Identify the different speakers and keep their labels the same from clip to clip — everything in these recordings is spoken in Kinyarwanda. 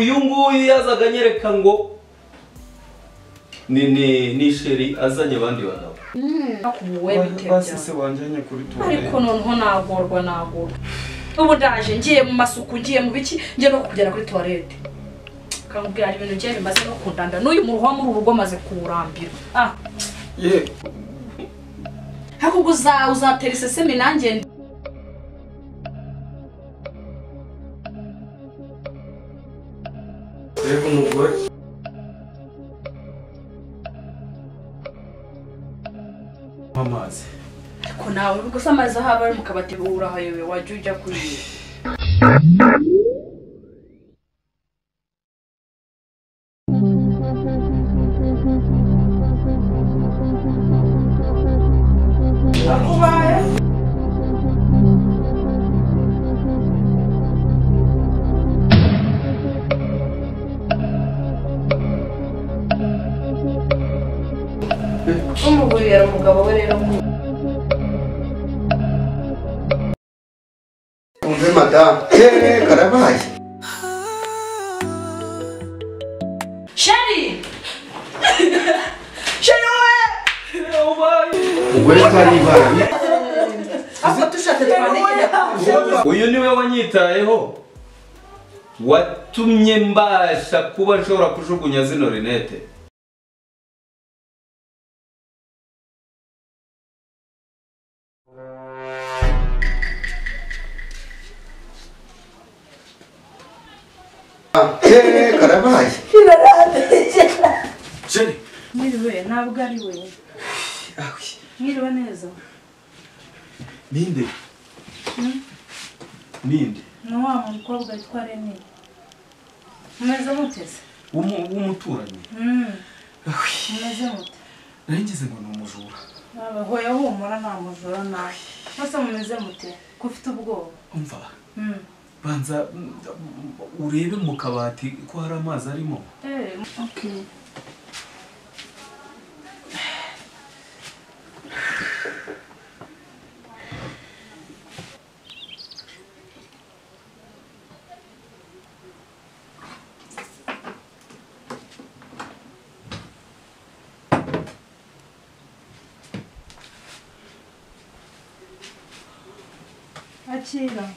Speaker 1: uyu nguyu yazaga anyereka ngo ni sheri azanye abandi bagabo.
Speaker 2: Basise wanjanye kuri toilette.
Speaker 3: Ariko noneho nagorwa. Ubu ndaje ngiye mu masuku ngiye mu biki ngiye no kugera kuri toilette. Kambwira ibintu ngiye bimaze no kundanda n'uyu muruho muri urugo maze kurambira.
Speaker 2: Ye.
Speaker 3: Hako uzatera isesemi nanjye.
Speaker 2: Rego umugore. Amazi.
Speaker 3: Ko nawe gusa amazi aho ari mu kabati urahayobe wajya ujya kuri. Umugore yari umugabo we rero
Speaker 2: Umve madame. Karabaye.
Speaker 3: Sheri! Sheri we!
Speaker 2: Umugore tari baranye.
Speaker 3: Ako tushatse twanegera.
Speaker 1: Uyu niwe wanyitayeho. Watumye mbasha kuba nshobora kujugunya zino rinete.
Speaker 2: Karabaye.
Speaker 1: Sheri,
Speaker 3: Mwiriwe ntabwo ari we. Mwiriwe neza.
Speaker 1: ninde? Ninde?
Speaker 3: No wa mukobwa yitwa Rene. Mumeze muteze?
Speaker 1: W'umuturanyi.
Speaker 3: Mumeze mute?
Speaker 1: Naringize ngo ni umujura.
Speaker 3: Hoya humura nta mujura nawe. Mose mumeze mute? Ko ufite ubwoba.
Speaker 1: Umva. Banza urebe mu kabati ko hari amazi arimo.
Speaker 3: Okay. Akira.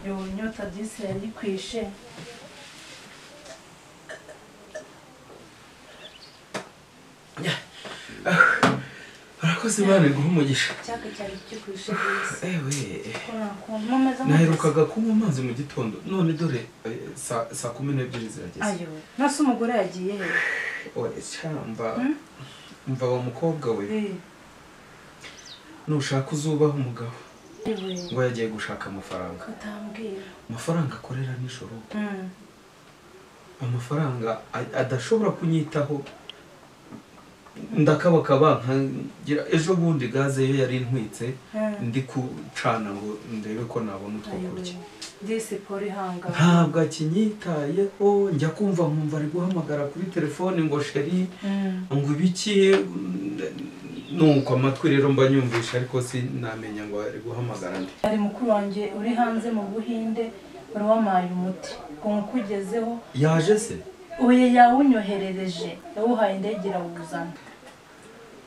Speaker 3: Yo nyota disi yari kwishe.
Speaker 1: Arakoze bane guha umugisha.
Speaker 3: Cyaka cyari cyo kwishe disi.
Speaker 1: Ewe. Naherukaga kunywa amazi mu gitondo. None dore saa 12 zirageze.
Speaker 3: Ayo. Nase umugore yagiye he?
Speaker 1: Oye cyamba. Umva wa mukobwa we. Nushaka uzubaho umugabo. Ngo yagiye gushaka amafaranga.
Speaker 3: Utambwira.
Speaker 1: Amafaranga akorera nijoro. Amafaranga adashobora kunyitaho. Ndakabakaba nkagira ejo bundi gaze yo yari ntwitse ndi kucana ngo ndebe ko nabona utwo kurya.
Speaker 3: Disi pori hanga.
Speaker 1: Ntabwo akinyitayeho njya kumva nkumva ari guhamagara kuri telefone ngo sheri ngo ibiki nuko amatwi rero mba nyumvisha ariko sinamenya ngo ari guhamagara ndi.
Speaker 3: Ari mukuru wanjye uri hanze mu Buhinde bari wamaye umuti ngo nkugezeho.
Speaker 1: Yaje se?
Speaker 3: Oye yawunyoherereje yawuhaye indege irawuzana.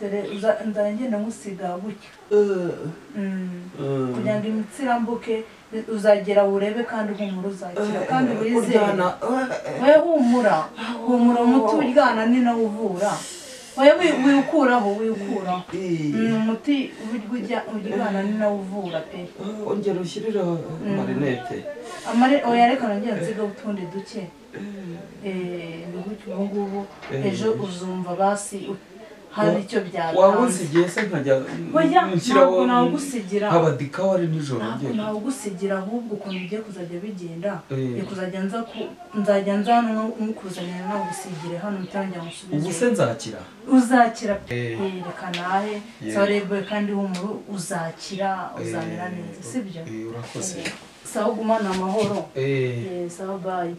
Speaker 3: Dore ndagenda ngusiga gutya. Kugira ngo imitsi irambuke uzagera urebe kandi uhumura uzakira kandi wizeye. We humura umuti uryana ni nawe uvura. Oya wikuraho. Umuti uryana ni nawe uvura pe.
Speaker 1: Ongera ushyirira marinete.
Speaker 3: Oya reka nongera nsiga utundi duke. Ubu ngubu ejo uzumva basi hari icyo byatanze.
Speaker 1: Wagusigiye se nkajya
Speaker 3: ntabwo nawugusigira.
Speaker 1: Abadika wari nijoro ngiye.
Speaker 3: Nawugusigira ahubwo ukuntu ugiye kuzajya bigenda. Nzajya nza hano nkukuzanira nawugusigire hano mutangira musubize.
Speaker 1: Ubu se nzakira?
Speaker 3: Uzakira reka nahe. Sorebe kandi humura uzakira uzamera neza sibyo?
Speaker 1: Urakoze.
Speaker 3: Sawa gumana amahoro. Sawa bye.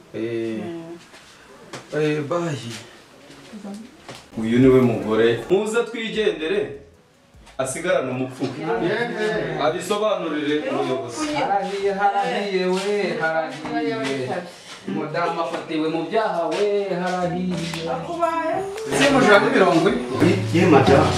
Speaker 1: Bye. Uyu niwe mugore muza twigendere asigarana umupfuke abisobanurire umuyobozi.
Speaker 4: harahiye we harahiye mudamu afatiwe mu byaha we harahiye
Speaker 2: ye madamu